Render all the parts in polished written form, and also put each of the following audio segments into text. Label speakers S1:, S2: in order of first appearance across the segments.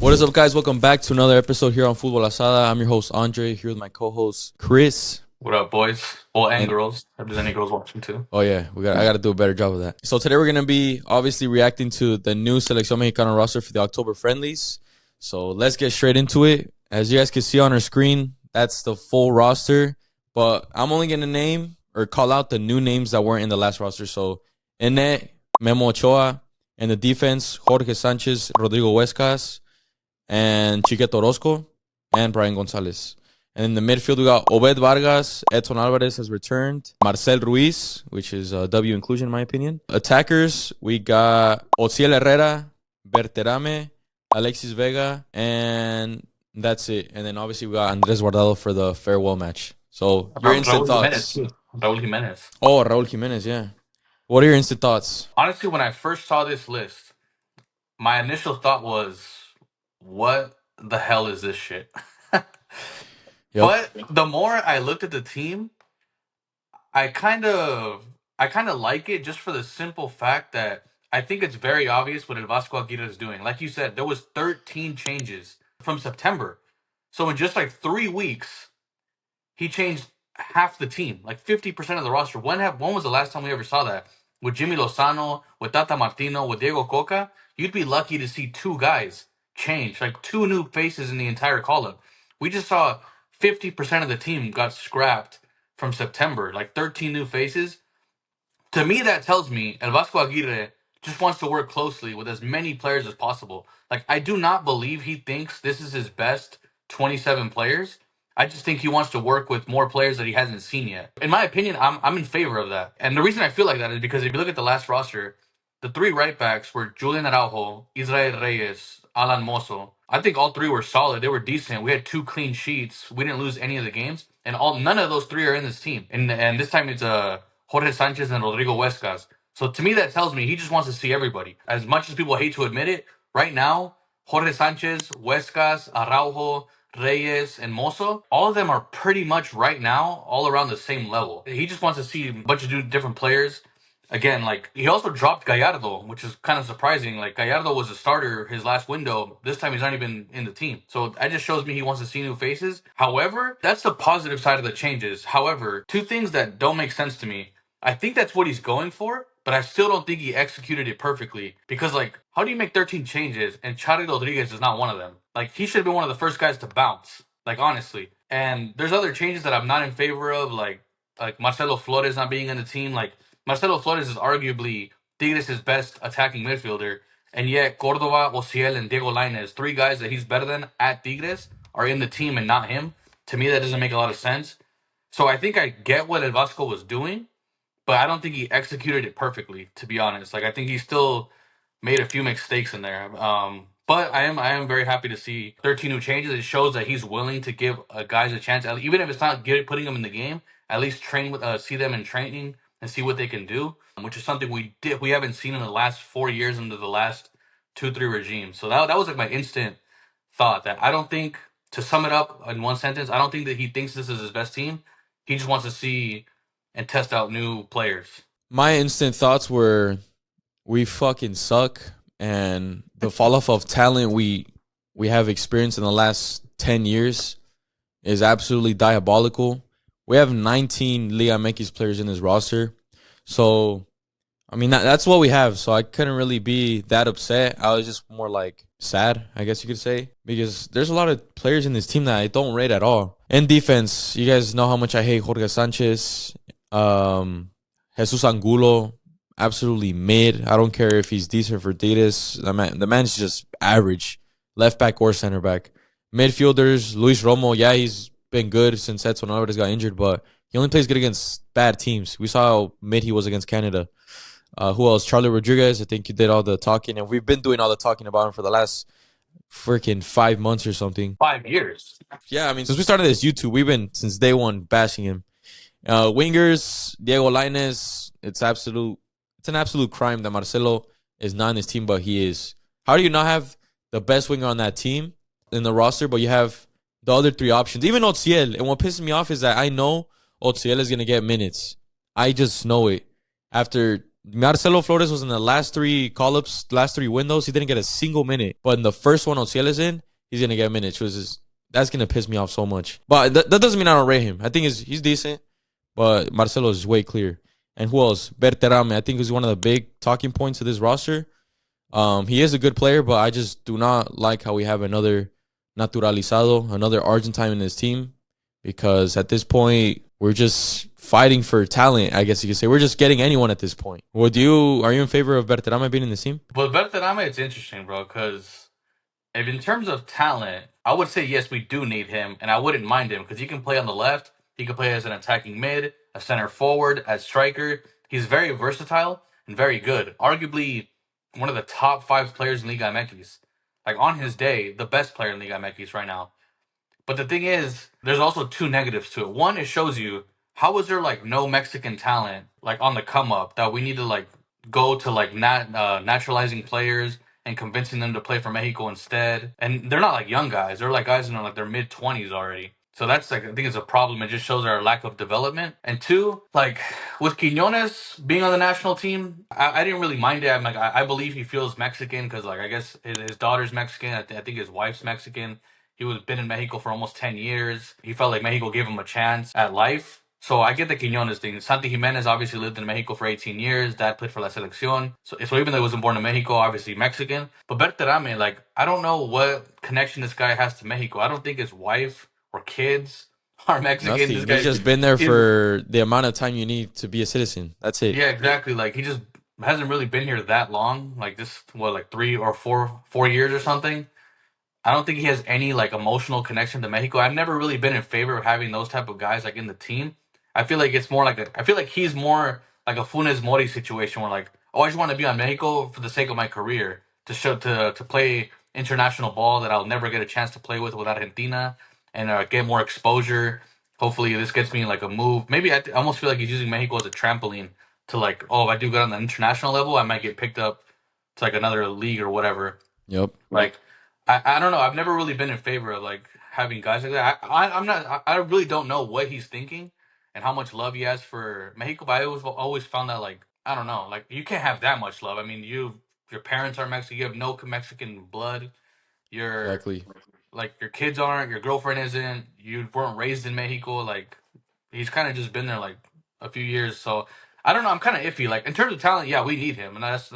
S1: What is up, guys? Welcome back to another episode here on Futbol Asada. I'm your host, Andre, here with my co-host, Chris.
S2: What up, boys? Well, and girls. If there's any girls watching, too.
S1: Oh, yeah. I got to do a better job of that. So today we're going to be obviously reacting to the new Selección Mexicana roster for the October friendlies. So let's get straight into it. As you guys can see on our screen, that's the full roster. But I'm only going to name or call out the new names that weren't in the last roster. So in net, Memo Ochoa. In the defense, Jorge Sanchez, Rodrigo Huescas, and Chiquete Orozco, and Brian Gonzalez. And in the midfield, we got Obed Vargas, Edson Alvarez has returned, Marcel Ruiz, which is a W inclusion in my opinion. Attackers, we got Ociel Herrera, Berterame, Alexis Vega, and that's it. And then obviously we got Andres Guardado for the farewell match. So your instant thoughts.
S2: Raul Jimenez.
S1: Oh, Raul Jimenez, yeah. What are your instant thoughts?
S2: Honestly, when I first saw this list, my initial thought was, what the hell is this shit? But the more I looked at the team, I kind of like it just for the simple fact that I think it's very obvious what El Vasco Aguirre is doing. Like you said, there was 13 changes from September. So in just like 3 weeks, he changed half the team, like 50% of the roster. When was the last time we ever saw that? With Jimmy Lozano, with Tata Martino, with Diego Coca, you'd be lucky to see 2 guys change, like 2 new faces in the entire call-up. We just saw 50% of the team got scrapped from September, like 13 new faces. To me, that tells me El Vasco Aguirre just wants to work closely with as many players as possible. Like, I do not believe he thinks this is his best 27 players. I just think he wants to work with more players that he hasn't seen yet. In my opinion, I'm in favor of that. And the reason I feel like that is because if you look at the last roster, the 3 right backs were Julian Araujo, Israel Reyes, Alan Mozo. I think all 3 were solid. They were decent. We had 2 clean sheets. We didn't lose any of the games. And none of those 3 are in this team. And this time it's Jorge Sanchez and Rodrigo Huescas. So to me, that tells me he just wants to see everybody. As much as people hate to admit it, right now, Jorge Sanchez, Huescas, Araujo, Reyes, and Mozo, all of them are pretty much right now all around the same level. He just wants to see a bunch of different players. Again, like, he also dropped Gallardo, which is kind of surprising. Like, Gallardo was a starter his last window. This time he's not even in the team. So that just shows me he wants to see new faces. However, that's the positive side of the changes. However, 2 things that don't make sense to me. I think that's what he's going for, but I still don't think he executed it perfectly. Because, like, how do you make 13 changes and Chari Rodriguez is not one of them? Like, he should have been one of the first guys to bounce. Like, honestly. And there's other changes that I'm not in favor of, like Marcelo Flores not being in the team. Like, Marcelo Flores is arguably Tigres' best attacking midfielder, and yet Cordova, Ociel, and Diego Lainez, 3 guys that he's better than at Tigres, are in the team and not him. To me, that doesn't make a lot of sense. So I think I get what El Vasco was doing, but I don't think he executed it perfectly, to be honest. Like, I think he still made a few mistakes in there. But I am very happy to see 13 new changes. It shows that he's willing to give guys a chance, even if it's not putting them in the game. At least see them in training and see what they can do, which is something we haven't seen in the last 4 years under the last 2-3 regimes. So that was like my instant thought, that I don't think, to sum it up in one sentence, I don't think that he thinks this is his best team. He just wants to see and test out new players.
S1: My instant thoughts were, we fucking suck, and the fall off of talent we have experienced in the last 10 years is absolutely diabolical. We have 19 Liga MX players in this roster. So, I mean, that's what we have. So I couldn't really be that upset. I was just more like sad, I guess you could say, because there's a lot of players in this team that I don't rate at all. In defense, you guys know how much I hate Jorge Sanchez. Jesus Angulo, absolutely mid. I don't care if he's decent for Tigres. The man's just average, left back or center back. Midfielders, Luis Romo, yeah, he's been good since Edson Alvarez got injured, but he only plays good against bad teams. We saw how mid he was against Canada. Who else? Charlie Rodriguez, I think you did all the talking, and we've been doing all the talking about him for the last freaking 5 months or something.
S2: 5 years.
S1: Yeah, I mean, since we started this YouTube, we've been, since day one, bashing him. Wingers, Diego Lainez, it's an absolute crime that Marcelo is not in his team, but he is. How do you not have the best winger on that team in the roster, but you have the other 3 options? Even Ociel. And what pisses me off is that I know Ociel is going to get minutes. I just know it. After Marcelo Flores was in the last three call-ups, last three windows. He didn't get a single minute. But in the first one Ociel is in, he's going to get minutes. That's going to piss me off so much. But that doesn't mean I don't rate him. I think he's decent. But Marcelo is way clear. And who else? Berterame. I think he's one of the big talking points of this roster. He is a good player, but I just do not like how we have another naturalizado, another Argentine in his team. Because at this point, we're just fighting for talent, I guess you could say. We're just getting anyone at this point. Are you in favor of Berterame being in the team?
S2: But Berterame, it's interesting, bro, because if in terms of talent, I would say yes, we do need him, and I wouldn't mind him because he can play on the left. He can play as an attacking mid, a center forward, as striker. He's very versatile and very good. Arguably one of the top 5 players in Liga MX. Like on his day, the best player in Liga MX right now. But the thing is, there's also 2 negatives to it. One, it shows you how was there like no Mexican talent like on the come up that we need to like go to like naturalizing players and convincing them to play for Mexico instead. And they're not like young guys; they're like guys in like their mid-20s already. So that's like I think it's a problem. It just shows our lack of development. And two, like with Quinones being on the national team, I didn't really mind it. I'm like I believe he feels Mexican because like I guess his daughter's Mexican. I think his wife's Mexican. He was been in Mexico for almost 10 years. He felt like Mexico gave him a chance at life. So I get the Quinones thing. Santi Jimenez obviously lived in Mexico for 18 years. Dad played for La Selección. So even though he wasn't born in Mexico, obviously Mexican. But Berterame, like, I don't know what connection this guy has to Mexico. I don't think his wife or kids are Mexican.
S1: Nothing. He's just been there for the amount of time you need to be a citizen. That's it.
S2: Yeah, exactly. Like, he just hasn't really been here that long. Like, like 3 or 4 years or something. I don't think he has any like emotional connection to Mexico. I've never really been in favor of having those type of guys like in the team. I feel like it's more like I feel like he's more like a Funes Mori situation where like, oh, I just want to be on Mexico for the sake of my career to play international ball that I'll never get a chance to play with Argentina and get more exposure. Hopefully, this gets me like a move. Maybe I almost feel like he's using Mexico as a trampoline to like, oh, if I do good on the international level, I might get picked up to like another league or whatever.
S1: Yep.
S2: Like I don't know. I've never really been in favor of like having guys like that. I'm not. I really don't know what he's thinking and how much love he has for Mexico. But I always found that like I don't know. Like you can't have that much love. I mean, your parents are Mexican. You have no Mexican blood. Your
S1: Exactly.
S2: like your kids aren't. Your girlfriend isn't. You weren't raised in Mexico. Like he's kind of just been there like a few years. So I don't know. I'm kind of iffy. Like in terms of talent, yeah, we need him, and that's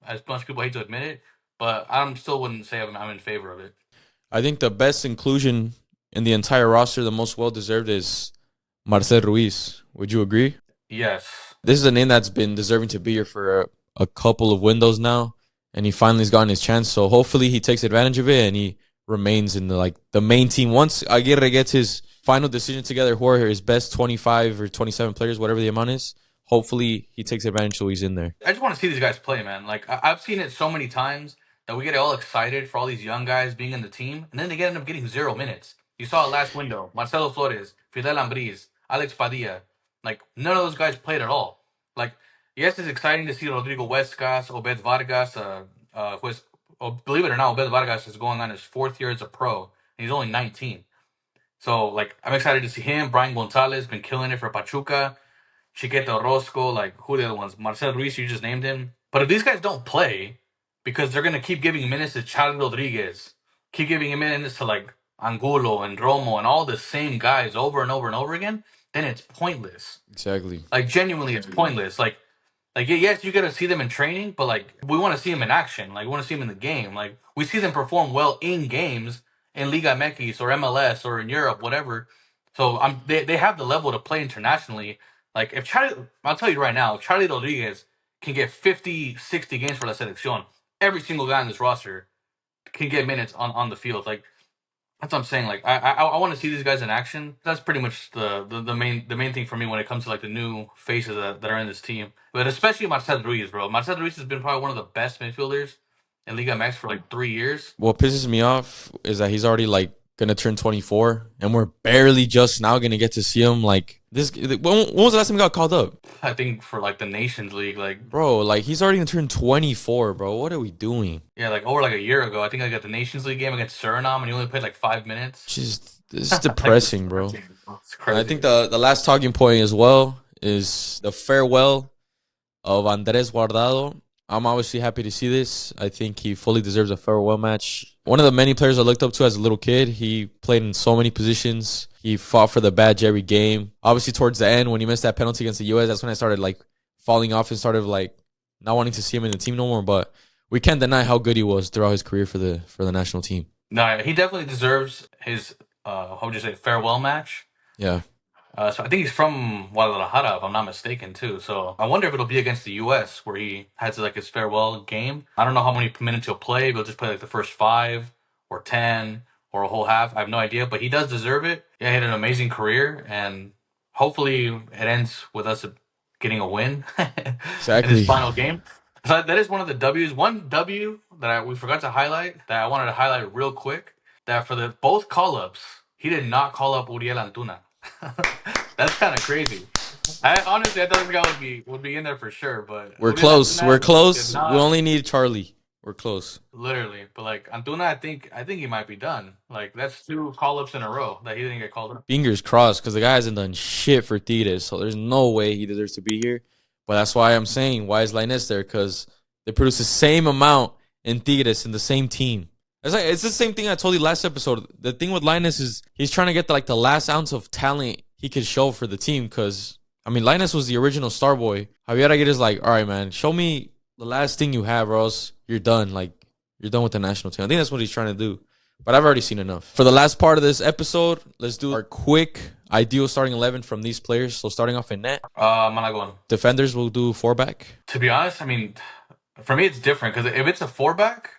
S2: as much people hate to admit it. But I still wouldn't say I'm in favor of it.
S1: I think the best inclusion in the entire roster, the most well-deserved, is Marcel Ruiz. Would you agree?
S2: Yes.
S1: This is a name that's been deserving to be here for a couple of windows now, and he finally's gotten his chance. So hopefully he takes advantage of it and he remains in the main team. Once Aguirre gets his final decision together, who are his best 25 or 27 players, whatever the amount is, hopefully he takes advantage so he's in there.
S2: I just want to see these guys play, man. Like I've seen it so many times that we get all excited for all these young guys being in the team, and then they end up getting 0 minutes. You saw it last window. Marcelo Flores, Fidel Ambriz, Alex Padilla. Like, none of those guys played at all. Like, yes, it's exciting to see Rodrigo Huescas, Obed Vargas, believe it or not, Obed Vargas is going on his 4th year as a pro, and he's only 19. So, like, I'm excited to see him. Brian Gonzalez been killing it for Pachuca. Chiquete Orozco, like, who are the other ones? Marcel Ruiz, you just named him. But if these guys don't play, because they're going to keep giving minutes to Charlie Rodriguez, keep giving him minutes to, like, Angulo and Romo and all the same guys over and over and over again, then it's pointless.
S1: Exactly.
S2: Like, genuinely, it's pointless. Like yes, you got to see them in training, but, like, we want to see them in action. Like, we want to see them in the game. Like, we see them perform well in games in Liga MX or MLS or in Europe, whatever. So they have the level to play internationally. Like, I'll tell you right now, if Charlie Rodriguez can get 50, 60 games for La Selección, every single guy on this roster can get minutes on the field. Like, that's what I'm saying. Like, I want to see these guys in action. That's pretty much the main thing for me when it comes to, like, the new faces that are in this team. But especially Marcel Ruiz, bro. Marcel Ruiz has been probably one of the best midfielders in Liga MX for, like, 3 years.
S1: What pisses me off is that he's already, like, gonna turn 24, and we're barely just now gonna get to see him. Like this, when was the last time he got called up?
S2: I think for like the Nations League, like
S1: bro, like he's already gonna turn 24, bro. What are we doing?
S2: Yeah, like over like a year ago, I think I got the Nations League game against Suriname, and he only played like 5 minutes.
S1: Just this is depressing, bro.
S2: It's crazy.
S1: I think the last talking point as well is the farewell of Andres Guardado. I'm obviously happy to see this. I think he fully deserves a farewell match. One of the many players I looked up to as a little kid. He played in so many positions. He fought for the badge every game. Obviously, towards the end, when he missed that penalty against the U.S., that's when I started like falling off and started like not wanting to see him in the team no more. But we can't deny how good he was throughout his career for the national team.
S2: No, he definitely deserves his how would you say farewell match.
S1: Yeah.
S2: So I think he's from Guadalajara, if I'm not mistaken, too. So I wonder if it'll be against the U.S. where he has like his farewell game. I don't know how many minutes he'll play. If he'll just play like the first 5 or 10 or a whole half. I have no idea, but he does deserve it. Yeah, he had an amazing career, and hopefully it ends with us getting a win in
S1: Exactly.
S2: his final game. So that is one of the W's. One W that we forgot to highlight that I wanted to highlight real quick. That for the both call ups, he did not call up Uriel Antuna. That's kind of crazy. I thought this guy would be in there for sure, but
S1: we're close. We're close. We only need Charlie. We're close.
S2: Literally, but like Antuna, I think he might be done. Like that's 2 call ups in a row that he didn't get called up.
S1: Fingers crossed, because the guy hasn't done shit for Tigres, so there's no way he deserves to be here. But that's why I'm saying, why is Lainez there? Because they produce the same amount in Tigres in the same team. It's the same thing I told you last episode. The thing with Lainez is he's trying to get the last ounce of talent he could show for the team. Because I mean, Lainez was the original star boy. Javier Aguirre is like, all right, man, show me the last thing you have, or else you're done. Like you're done with the national team. I think that's what he's trying to do. But I've already seen enough. For the last part of this episode, let's do our quick ideal starting 11 from these players. So starting off in net,
S2: Malagón.
S1: Defenders will do 4-back.
S2: To be honest, I mean, for me it's different because if it's a 4-back,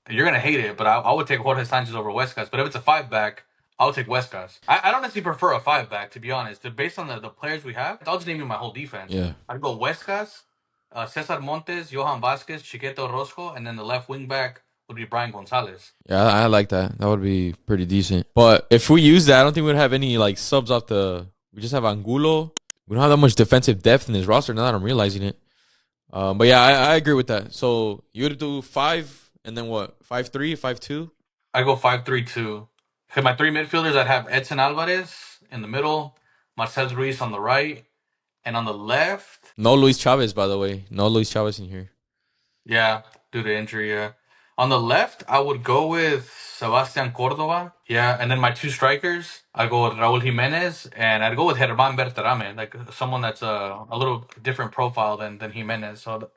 S2: you're gonna hate it. But I would take Jorge Sanchez over Huescas. But if it's a 5-back, I'll take Huescas. I don't necessarily prefer a 5-back, to be honest. Based on the players we have, I'll just name you my whole defense.
S1: Yeah.
S2: I'd go Huescas, Cesar Montes, Johan Vasquez, Chiquete Orozco, and then the left wing back would be Brian Gonzalez.
S1: Yeah, I like that. That would be pretty decent. But if we use that, I don't think we'd have any subs off the. We just have Angulo. We don't have that much defensive depth in this roster now that I'm realizing it. But yeah, I agree with that. So you would do 5 and then what? 5-3, 5-2?
S2: I go 5-3-2. My 3 midfielders, I'd have Edson Alvarez in the middle, Marcel Ruiz on the right, and on the left.
S1: No Luis Chavez, by the way. No Luis Chavez in here.
S2: Yeah, due to injury, yeah. On the left, I would go with Sebastian Cordova. Yeah, and then my 2 strikers, I'd go with Raul Jimenez, and I'd go with Germán Berterame, like someone that's a little different profile than Jimenez. So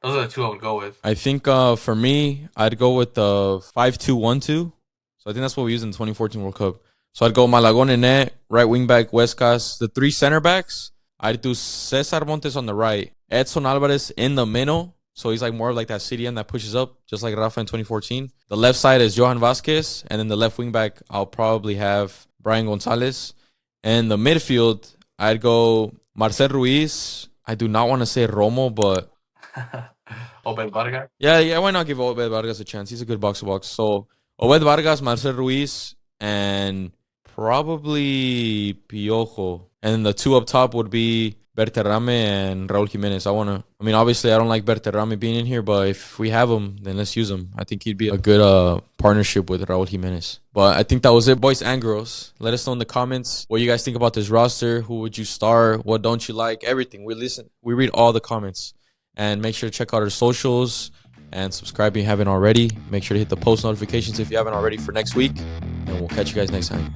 S2: those are the 2 I would go with.
S1: I think for me, I'd go with the 5-2-1-2. So I think that's what we used in the 2014 World Cup. So I'd go Malagón in net, right wing back Huescas. The 3 center backs, I'd do Cesar Montes on the right, Edson Alvarez in the middle. So he's more like that CDM that pushes up, just like Rafa in 2014. The left side is Johan Vasquez, and then the left wing back, I'll probably have Brian Gonzalez. And the midfield, I'd go Marcel Ruiz. I do not want to say Romo, but
S2: Obed Vargas.
S1: Yeah, why not give Obed Vargas a chance? He's a good box-to-box. So Obed Vargas, Marcel Ruiz, and probably Piojo. And then the 2 up top would be Berterame and Raul Jimenez. Obviously, I don't like Berterame being in here, but if we have him, then let's use him. I think he'd be a good partnership with Raul Jimenez. But I think that was it, boys and girls. Let us know in the comments what you guys think about this roster. Who would you start? What don't you like? Everything. We read all the comments. And make sure to check out our socials and subscribe if you haven't already. Make sure to hit the post notifications if you haven't already for next week. And we'll catch you guys next time.